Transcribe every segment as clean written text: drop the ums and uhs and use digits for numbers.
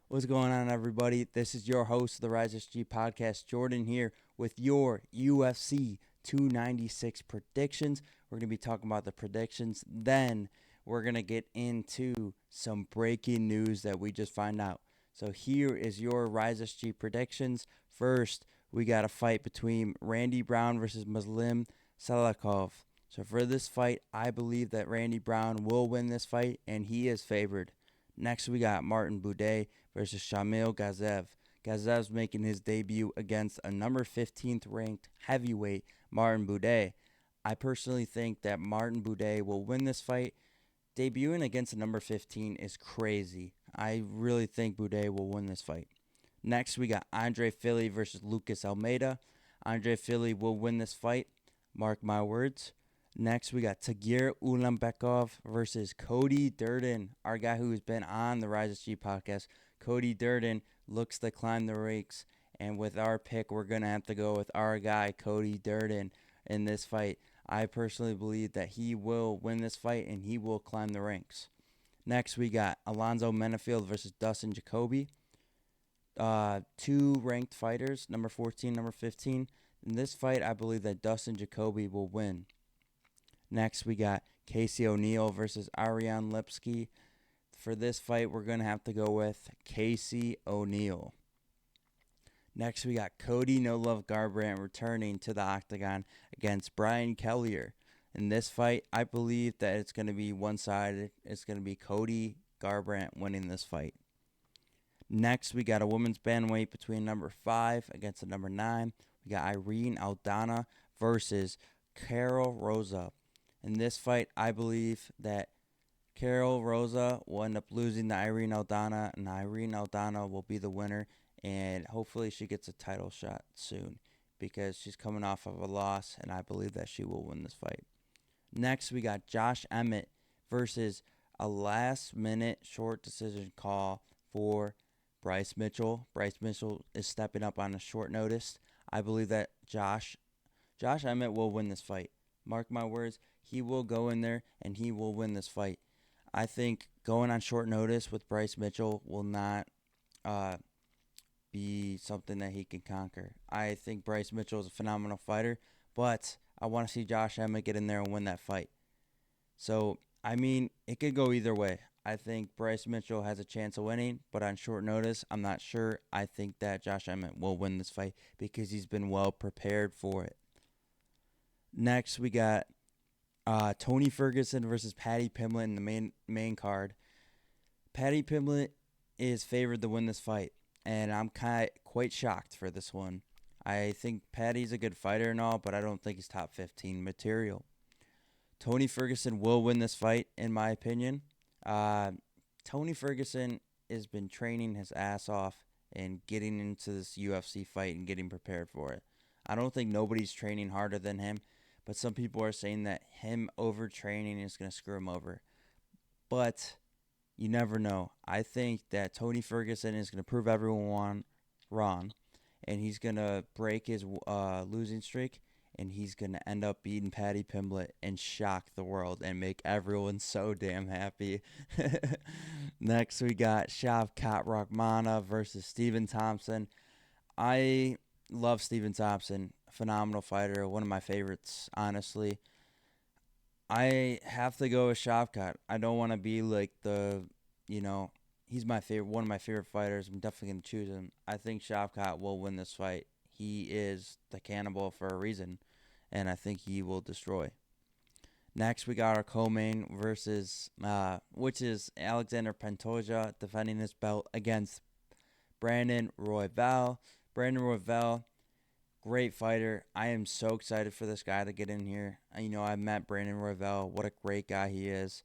What's going on, everybody? This is your host of the Rise SG podcast, Jordan, here with your UFC 296 predictions. We're going to be talking about the predictions. Then we're going to get into some breaking news that we just find out. So here is your Rise SG predictions. First, we got a fight between Randy Brown versus Muslim Salikov. So for this fight, I believe that Randy Brown will win this fight, and he is favored. Next, we got Martin Boudet versus Shamil Gazev. Gazev's making his debut against a number 15th ranked heavyweight, Martin Boudet. I personally think that Martin Boudet will win this fight. Debuting against a number 15 is crazy. I really think Boudet will win this fight. Next, we got Andre Fili versus Lucas Almeida. Andre Fili will win this fight. Mark my words. Next, we got Tagir Ulambekov versus Cody Durden, our guy who's been on the Rise SG podcast. Cody Durden looks to climb the ranks, and with our pick, we're going to have to go with our guy, Cody Durden, in this fight. I personally believe that he will win this fight, and he will climb the ranks. Next, we got Alonzo Menafield versus Dustin Jacoby. Two ranked fighters, number 14, number 15. In this fight, I believe that Dustin Jacoby will win. Next, we got Casey O'Neill versus Ariane Lipsky. For this fight, we're going to have to go with Casey O'Neill. Next, we got Cody No Love Garbrandt returning to the octagon against Brian Kelleher. In this fight, I believe that it's going to be one-sided. It's going to be Cody Garbrandt winning this fight. Next, we got a women's bantamweight between number 5 against the number 9. We got Irene Aldana versus Carol Rosa. In this fight, I believe that Carol Rosa will end up losing to Irene Aldana, and Irene Aldana will be the winner, and hopefully she gets a title shot soon because she's coming off of a loss, and I believe that she will win this fight. Next, we got Josh Emmett versus a last-minute short decision call for Bryce Mitchell. Bryce Mitchell is stepping up on a short notice. I believe that Josh Emmett will win this fight. Mark my words, he will go in there and he will win this fight. I think going on short notice with Bryce Mitchell will not be something that he can conquer. I think Bryce Mitchell is a phenomenal fighter, but I want to see Josh Emmett get in there and win that fight. So, I mean, it could go either way. I think Bryce Mitchell has a chance of winning, but on short notice, I'm not sure. I think that Josh Emmett will win this fight because he's been well prepared for it. Next, we got Tony Ferguson versus Paddy Pimblett in the main card. Paddy Pimblett is favored to win this fight, and I'm quite shocked for this one. I think Paddy's a good fighter and all, but I don't think he's top 15 material. Tony Ferguson will win this fight, in my opinion. Tony Ferguson has been training his ass off and getting into this UFC fight and getting prepared for it. I don't think nobody's training harder than him, but some people are saying that him overtraining is going to screw him over. But you never know. I think that Tony Ferguson is going to prove everyone wrong, and he's going to break his losing streak, and he's going to end up beating Paddy Pimblett and shock the world and make everyone so damn happy. Next, we got Shavkat Rakhmonov versus Stephen Thompson. I love Stephen Thompson. Phenomenal fighter. One of my favorites, honestly. I have to go with Shavkat. I don't want to be like he's my favorite, one of my favorite fighters. I'm definitely going to choose him. I think Shavkat will win this fight. He is the cannibal for a reason, and I think he will destroy. Next, we got our co-main versus, which is Alexander Pantoja defending his belt against Brandon Royval. Brandon Royval, great fighter. I am so excited for this guy to get in here. I met Brandon Royval. What a great guy he is.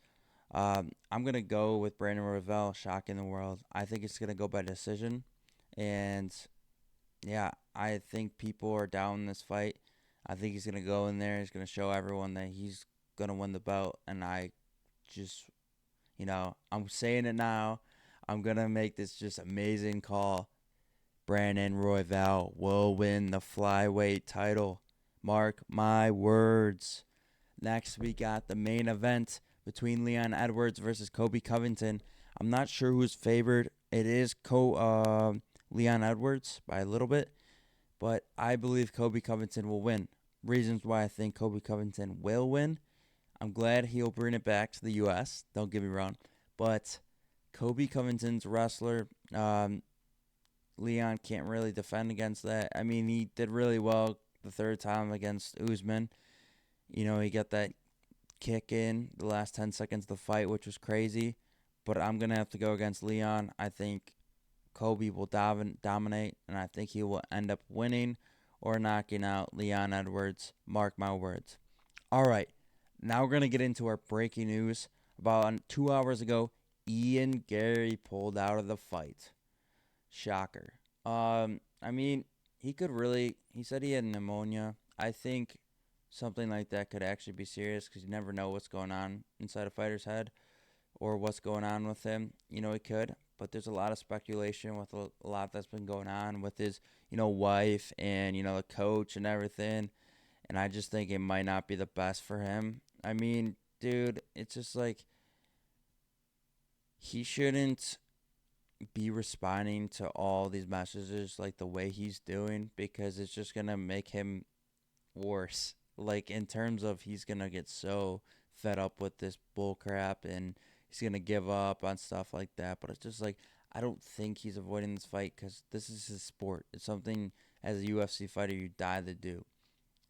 I'm going to go with Brandon Royval, shocking the world. I think it's going to go by decision. And, yeah, I think people are down in this fight. I think he's going to go in there. He's going to show everyone that he's going to win the belt. And I just, I'm saying it now. I'm going to make this just amazing call. Brandon Royval will win the flyweight title. Mark my words. Next, we got the main event between Leon Edwards versus Kobe Covington. I'm not sure who's favored It is Leon Edwards by a little bit, but I believe Kobe Covington will win. Reasons why I think Kobe Covington will win. I'm glad he'll bring it back to the U.S. Don't get me wrong, but Kobe Covington's wrestler. Leon can't really defend against that. I mean, he did really well the third time against Usman. He got that kick in the last 10 seconds of the fight, which was crazy. But I'm going to have to go against Leon. I think Kobe will dominate, and I think he will end up winning or knocking out Leon Edwards. Mark my words. All right, now we're going to get into our breaking news. About 2 hours ago, Ian Gary pulled out of the fight. Shocker. I mean, he said he had pneumonia. I think something like that could actually be serious because you never know what's going on inside a fighter's head or what's going on with him. It could, but there's a lot of speculation with a lot that's been going on with his, wife and, the coach and everything. And I just think it might not be the best for him. I mean, dude, it's just like he shouldn't be responding to all these messages like the way he's doing because it's just going to make him worse. Like, in terms of he's going to get so fed up with this bull crap and he's going to give up on stuff like that. But it's just like, I don't think he's avoiding this fight because this is his sport. It's something as a UFC fighter you die to do.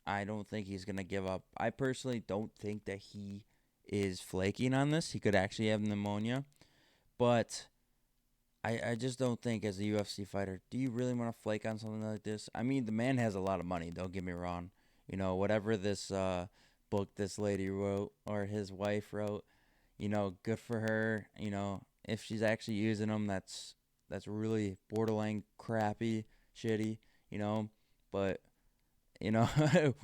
I don't think he's going to give up. I personally don't think that he is flaking on this. He could actually have pneumonia. But I just don't think as a UFC fighter, do you really want to flake on something like this? I mean, the man has a lot of money, don't get me wrong. Whatever this book this lady wrote or his wife wrote, good for her. If she's actually using them, that's really borderline crappy, shitty, but,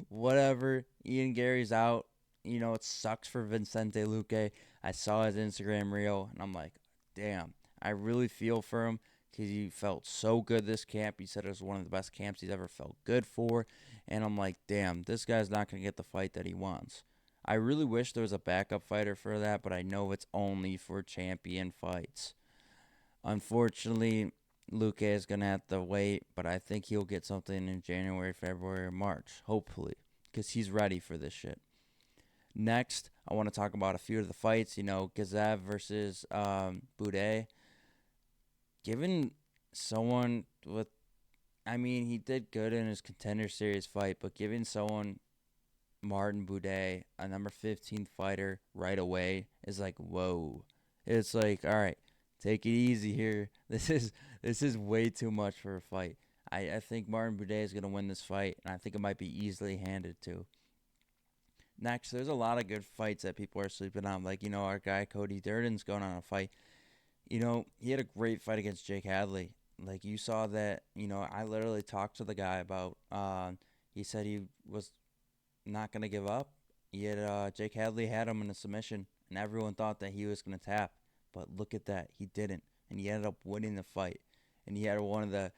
whatever. Ian Gary's out. It sucks for Vicente Luque. I saw his Instagram reel, and I'm like, damn. I really feel for him because he felt so good this camp. He said it was one of the best camps he's ever felt good for. And I'm like, damn, this guy's not going to get the fight that he wants. I really wish there was a backup fighter for that, but I know it's only for champion fights. Unfortunately, Luque is going to have to wait, but I think he'll get something in January, February, or March, hopefully, because he's ready for this shit. Next, I want to talk about a few of the fights. Gazev versus Boudet. Given someone with, I mean, he did good in his Contender Series fight, but giving someone Martin Boudet, a number 15 fighter, right away is like, whoa. It's like, all right, take it easy here. This is way too much for a fight. I think Martin Boudet is gonna win this fight, and I think it might be easily handed too. Next, there's a lot of good fights that people are sleeping on, like our guy Cody Durden's going on a fight. He had a great fight against Jake Hadley. Like, you saw that, I literally talked to the guy about, he said he was not going to give up. Jake Hadley had him in a submission, and everyone thought that he was going to tap. But look at that. He didn't. And he ended up winning the fight. And he had one of the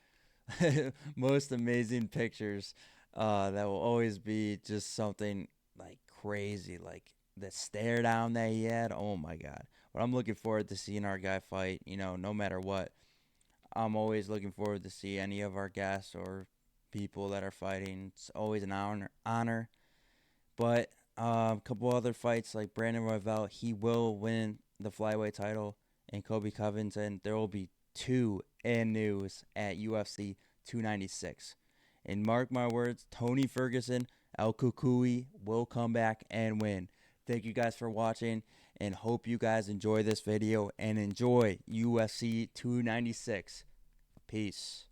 most amazing pictures that will always be just something, like, crazy. Like, the stare down that he had. Oh, my God. But I'm looking forward to seeing our guy fight, no matter what. I'm always looking forward to see any of our guests or people that are fighting. It's always an honor. But a couple other fights like Brandon Royval, he will win the flyweight title. And Kobe Covington, there will be two in news at UFC 296. And mark my words, Tony Ferguson, El Kukui will come back and win. Thank you guys for watching, and hope you guys enjoy this video and enjoy UFC 296. Peace.